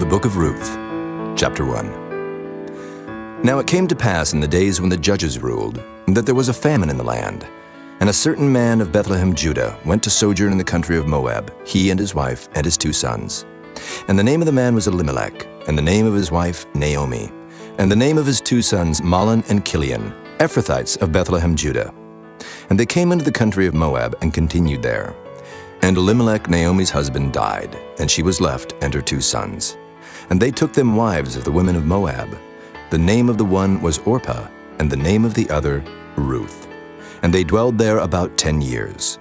the book of Ruth, chapter 1. Now it came to pass in the days when the judges ruled, that there was a famine in the land. And a certain man of Bethlehem, Judah, went to sojourn in the country of Moab, he and his wife and his 2 sons. And the name of the man was Elimelech, and the name of his wife Naomi, and the name of his 2 sons Mahlon and Chilion, Ephrathites of Bethlehem, Judah. And they came into the country of Moab and continued there. And Elimelech, Naomi's husband, died, and she was left and her 2 sons. And they took them wives of the women of Moab. The name of the one was Orpah, and the name of the other Ruth. And they dwelled there about 10 years.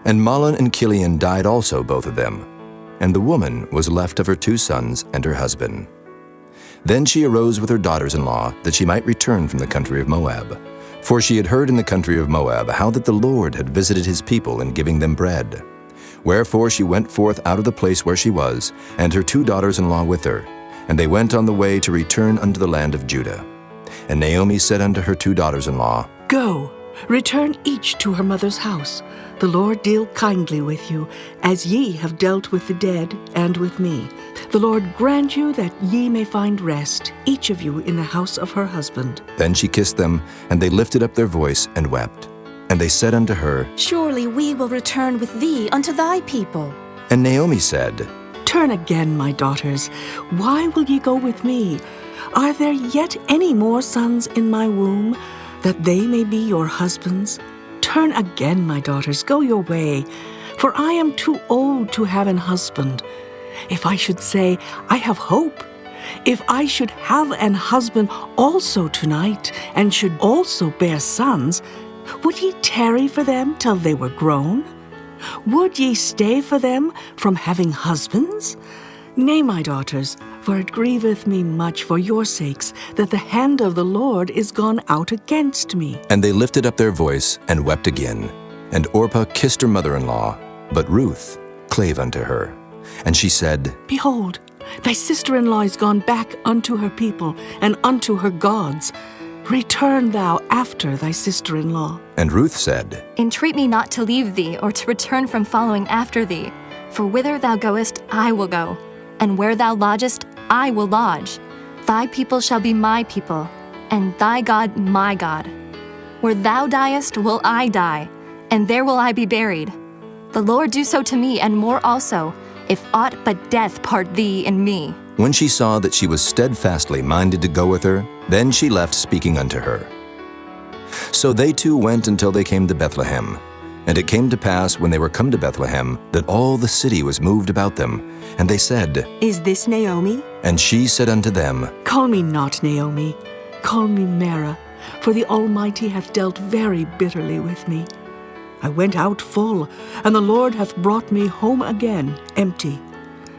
And Mahlon and Chilion died also, both of them. And the woman was left of her 2 sons and her husband. Then she arose with her daughters-in-law, that she might return from the country of Moab. For she had heard in the country of Moab how that the Lord had visited his people in giving them bread. Wherefore she went forth out of the place where she was, and her 2 daughters-in-law with her. And they went on the way to return unto the land of Judah. And Naomi said unto her 2 daughters-in-law, Go, return each to her mother's house. The Lord deal kindly with you, as ye have dealt with the dead and with me. The Lord grant you that ye may find rest, each of you in the house of her husband. Then she kissed them, and they lifted up their voice and wept. And they said unto her, Surely we will return with thee unto thy people. And Naomi said, Turn again, my daughters. Why will ye go with me? Are there yet any more sons in my womb, that they may be your husbands? Turn again, my daughters, go your way, for I am too old to have an husband. If I should say, I have hope, if I should have an husband also tonight, and should also bear sons, would ye tarry for them till they were grown? Would ye stay for them from having husbands? Nay, my daughters, for it grieveth me much for your sakes that the hand of the Lord is gone out against me. And they lifted up their voice and wept again. And Orpah kissed her mother-in-law, but Ruth clave unto her. And she said, Behold, thy sister-in-law is gone back unto her people and unto her gods. Return thou after thy sister-in-law. And Ruth said, Entreat me not to leave thee, or to return from following after thee. For whither thou goest, I will go, and where thou lodgest, I will lodge. Thy people shall be my people, and thy God my God. Where thou diest will I die, and there will I be buried. The Lord do so to me, and more also, if aught but death part thee and me. When she saw that she was steadfastly minded to go with her, then she left speaking unto her. So they 2 went until they came to Bethlehem. And it came to pass, when they were come to Bethlehem, that all the city was moved about them. And they said, Is this Naomi? And she said unto them, Call me not Naomi, call me Mara, for the Almighty hath dealt very bitterly with me. I went out full, and the Lord hath brought me home again empty.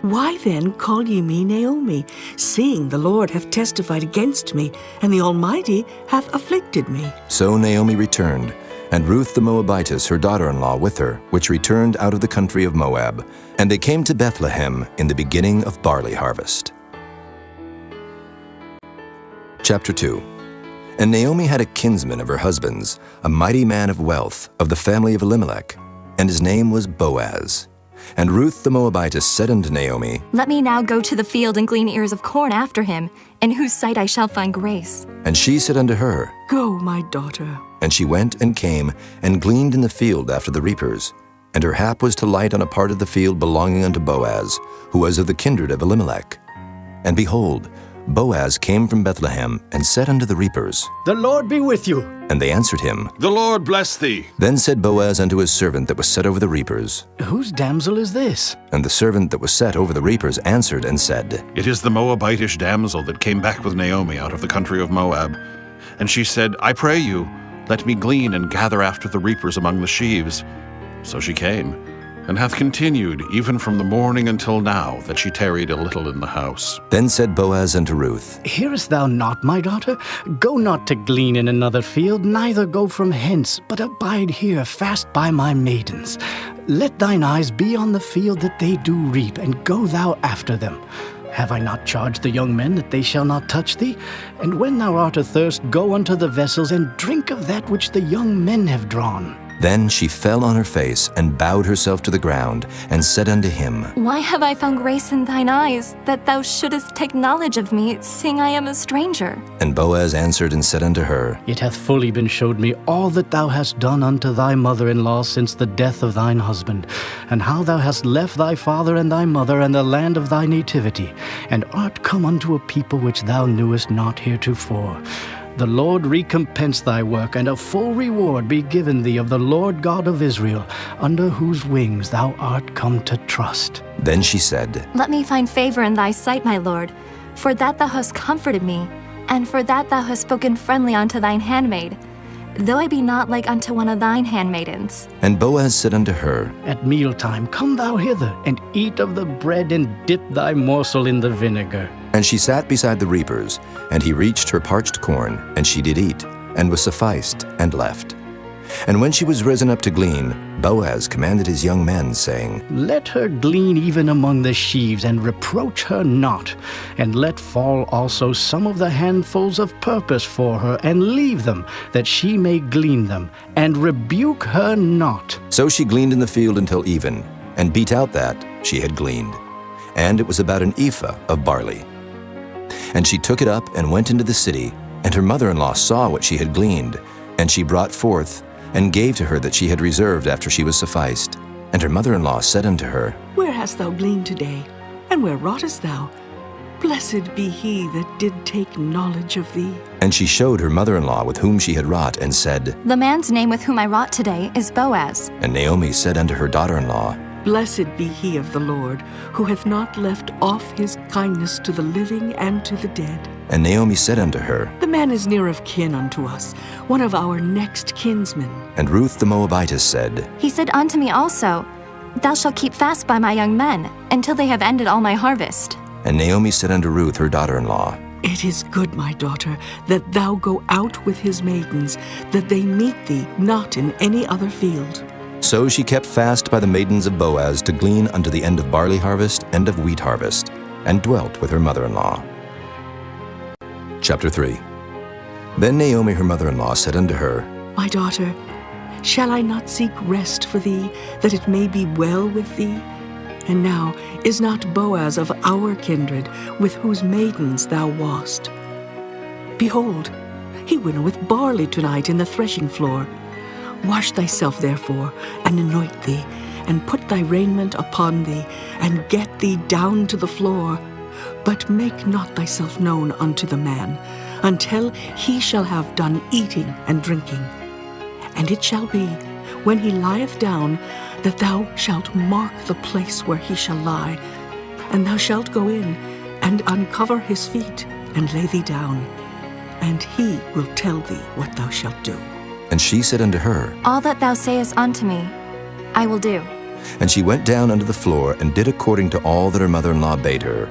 Why then call ye me Naomi, seeing the Lord hath testified against me, and the Almighty hath afflicted me? So Naomi returned, and Ruth the Moabitess, her daughter-in-law, with her, which returned out of the country of Moab. And they came to Bethlehem in the beginning of barley harvest. Chapter 2. And Naomi had a kinsman of her husband's, a mighty man of wealth, of the family of Elimelech, and his name was Boaz. And Ruth the Moabitess said unto Naomi, Let me now go to the field and glean ears of corn after him, in whose sight I shall find grace. And she said unto her, Go, my daughter. And she went and came, and gleaned in the field after the reapers. And her hap was to light on a part of the field belonging unto Boaz, who was of the kindred of Elimelech. And behold, Boaz came from Bethlehem, and said unto the reapers, The Lord be with you. And they answered him, The Lord bless thee. Then said Boaz unto his servant that was set over the reapers. Whose damsel is this? And the servant that was set over the reapers answered and said, It is the Moabitish damsel that came back with Naomi out of the country of Moab. And she said, I pray you, let me glean and gather after the reapers among the sheaves. So she came, and hath continued even from the morning until now, that she tarried a little in the house. Then said Boaz unto Ruth, Hearest thou not, my daughter? Go not to glean in another field, neither go from hence, but abide here fast by my maidens. Let thine eyes be on the field that they do reap, and go thou after them. Have I not charged the young men that they shall not touch thee? And when thou art athirst, go unto the vessels, and drink of that which the young men have drawn. Then she fell on her face and bowed herself to the ground, and said unto him, Why have I found grace in thine eyes, that thou shouldest take knowledge of me, seeing I am a stranger? And Boaz answered and said unto her, It hath fully been showed me all that thou hast done unto thy mother-in-law since the death of thine husband, and how thou hast left thy father and thy mother and the land of thy nativity, and art come unto a people which thou knewest not heretofore. The Lord recompense thy work, and a full reward be given thee of the Lord God of Israel, under whose wings thou art come to trust. Then she said, Let me find favor in thy sight, my lord, for that thou hast comforted me, and for that thou hast spoken friendly unto thine handmaid, though I be not like unto one of thine handmaidens. And Boaz said unto her, At mealtime come thou hither, and eat of the bread, and dip thy morsel in the vinegar. And she sat beside the reapers, and he reached her parched corn, and she did eat, and was sufficed, and left. And when she was risen up to glean, Boaz commanded his young men, saying, Let her glean even among the sheaves, and reproach her not. And let fall also some of the handfuls of purpose for her, and leave them, that she may glean them, and rebuke her not. So she gleaned in the field until even, and beat out that she had gleaned. And it was about an ephah of barley. And she took it up and went into the city, and her mother-in-law saw what she had gleaned, and she brought forth, and gave to her that she had reserved after she was sufficed. And her mother-in-law said unto her, Where hast thou gleaned today? And where wroughtest thou? Blessed be he that did take knowledge of thee. And she showed her mother-in-law with whom she had wrought, and said, The man's name with whom I wrought today is Boaz. And Naomi said unto her daughter-in-law, Blessed be he of the Lord, who hath not left off his kindness to the living and to the dead. And Naomi said unto her, The man is near of kin unto us, one of our next kinsmen. And Ruth the Moabitess said, He said unto me also, Thou shalt keep fast by my young men, until they have ended all my harvest. And Naomi said unto Ruth her daughter-in-law, It is good, my daughter, that thou go out with his maidens, that they meet thee not in any other field. So she kept fast by the maidens of Boaz to glean unto the end of barley harvest and of wheat harvest, and dwelt with her mother-in-law. Chapter 3. Then Naomi her mother-in-law said unto her, My daughter, shall I not seek rest for thee, that it may be well with thee? And now is not Boaz of our kindred, with whose maidens thou wast? Behold, he winnoweth barley tonight in the threshing floor. Wash thyself therefore, and anoint thee, and put thy raiment upon thee, and get thee down to the floor. But make not thyself known unto the man, until he shall have done eating and drinking. And it shall be, when he lieth down, that thou shalt mark the place where he shall lie, and thou shalt go in, and uncover his feet, and lay thee down, and he will tell thee what thou shalt do. And she said unto her, All that thou sayest unto me, I will do. And she went down unto the floor, and did according to all that her mother-in-law bade her.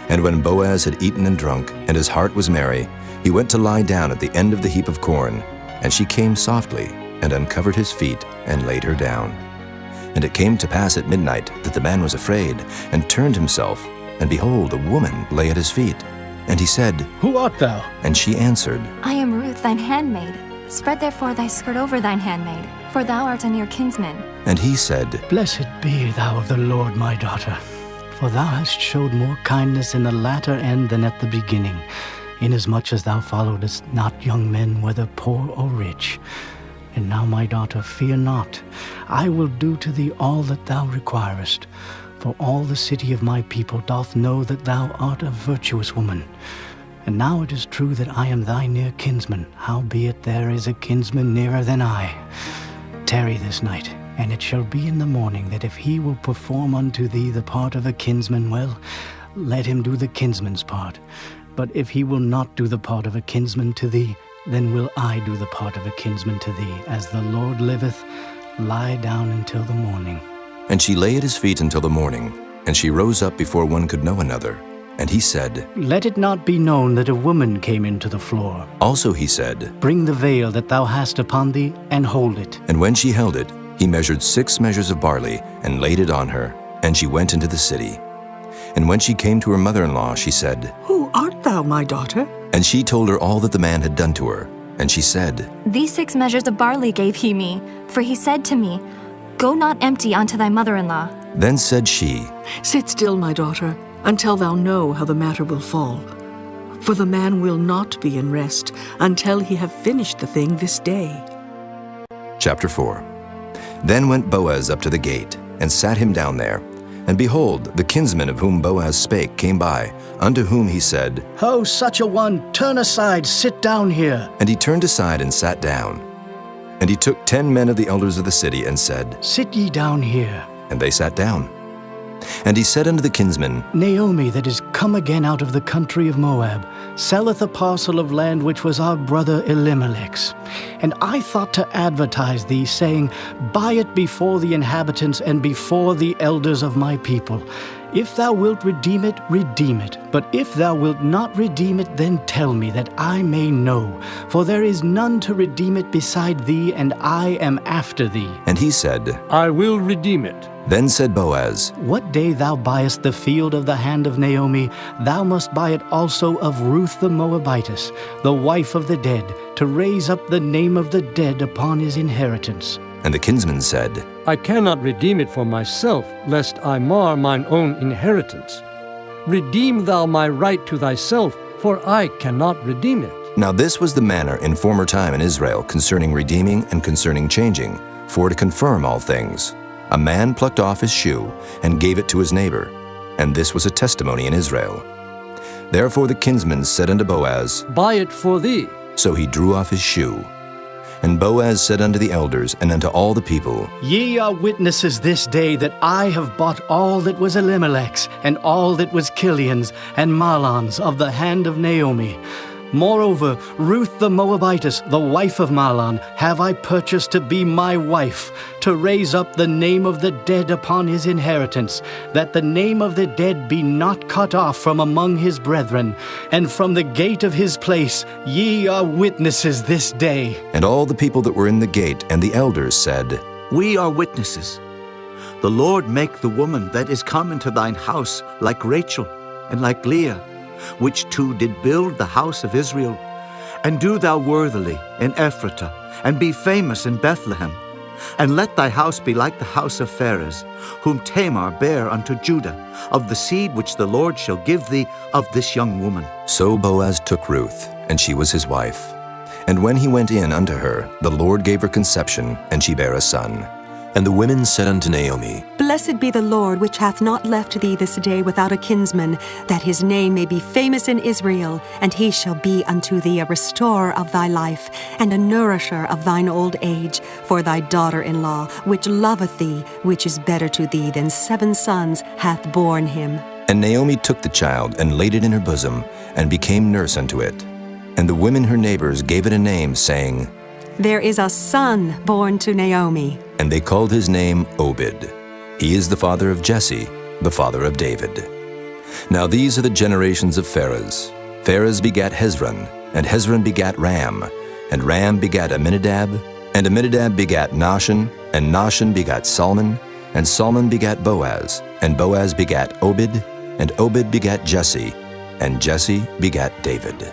And when Boaz had eaten and drunk, and his heart was merry, he went to lie down at the end of the heap of corn. And she came softly, and uncovered his feet, and laid her down. And it came to pass at midnight that the man was afraid, and turned himself, and behold, a woman lay at his feet. And he said, Who art thou? And she answered, I am Ruth, thine handmaid. Spread therefore thy skirt over thine handmaid, for thou art a near kinsman. And he said, Blessed be thou of the Lord, my daughter, for thou hast showed more kindness in the latter end than at the beginning, inasmuch as thou followedst not young men, whether poor or rich. And now, my daughter, fear not. I will do to thee all that thou requirest. For all the city of my people doth know that thou art a virtuous woman. And now it is true that I am thy near kinsman, howbeit there is a kinsman nearer than I. Tarry this night, and it shall be in the morning that if he will perform unto thee the part of a kinsman, well, let him do the kinsman's part. But if he will not do the part of a kinsman to thee, then will I do the part of a kinsman to thee. As the Lord liveth, lie down until the morning. And she lay at his feet until the morning, and she rose up before one could know another. And he said, Let it not be known that a woman came into the floor. Also he said, Bring the veil that thou hast upon thee, and hold it. And when she held it, he measured 6 measures of barley, and laid it on her, and she went into the city. And when she came to her mother-in-law, she said, Who art thou, my daughter? And she told her all that the man had done to her. And she said, These 6 measures of barley gave he me, for he said to me, Go not empty unto thy mother-in-law. Then said she, Sit still, my daughter, until thou know how the matter will fall. For the man will not be in rest until he have finished the thing this day. Chapter 4. Then went Boaz up to the gate, and sat him down there. And behold, the kinsman of whom Boaz spake came by, unto whom he said, Ho, such a one, turn aside, sit down here. And he turned aside and sat down. And he took 10 men of the elders of the city, and said, Sit ye down here. And they sat down. And he said unto the kinsman, Naomi, that is come again out of the country of Moab, selleth a parcel of land which was our brother Elimelech's. And I thought to advertise thee, saying, Buy it before the inhabitants and before the elders of my people. If thou wilt redeem it, redeem it. But if thou wilt not redeem it, then tell me, that I may know. For there is none to redeem it beside thee, and I am after thee. And he said, I will redeem it. Then said Boaz, What day thou buyest the field of the hand of Naomi, thou must buy it also of Ruth the Moabitess, the wife of the dead, to raise up the name of the dead upon his inheritance. And the kinsman said, I cannot redeem it for myself, lest I mar mine own inheritance. Redeem thou my right to thyself, for I cannot redeem it. Now this was the manner in former time in Israel concerning redeeming and concerning changing, for to confirm all things. A man plucked off his shoe and gave it to his neighbor, and this was a testimony in Israel. Therefore the kinsman said unto Boaz, Buy it for thee. So he drew off his shoe. And Boaz said unto the elders and unto all the people, Ye are witnesses this day that I have bought all that was Elimelech's, and all that was Kilion's and Mahlon's of the hand of Naomi. Moreover, Ruth the Moabitess, the wife of Mahlon, have I purchased to be my wife, to raise up the name of the dead upon his inheritance, that the name of the dead be not cut off from among his brethren. And from the gate of his place ye are witnesses this day. And all the people that were in the gate and the elders said, We are witnesses. The Lord make the woman that is come into thine house like Rachel and like Leah, which two did build the house of Israel. And do thou worthily in Ephratah, and be famous in Bethlehem. And let thy house be like the house of Pharez, whom Tamar bare unto Judah, of the seed which the Lord shall give thee of this young woman. So Boaz took Ruth, and she was his wife. And when he went in unto her, the Lord gave her conception, and she bare a son. And the women said unto Naomi, Blessed be the Lord, which hath not left thee this day without a kinsman, that his name may be famous in Israel, and he shall be unto thee a restorer of thy life, and a nourisher of thine old age, for thy daughter-in-law, which loveth thee, which is better to thee than 7 sons, hath borne him. And Naomi took the child, and laid it in her bosom, and became nurse unto it. And the women her neighbors gave it a name, saying, There is a son born to Naomi. And they called his name Obed. He is the father of Jesse, the father of David. Now these are the generations of Pharez. Pharez begat Hezron, and Hezron begat Ram, and Ram begat Amminadab, and Amminadab begat Nahshon, and Nahshon begat Salmon, and Salmon begat Boaz, and Boaz begat Obed, and Obed begat Jesse, and Jesse begat David.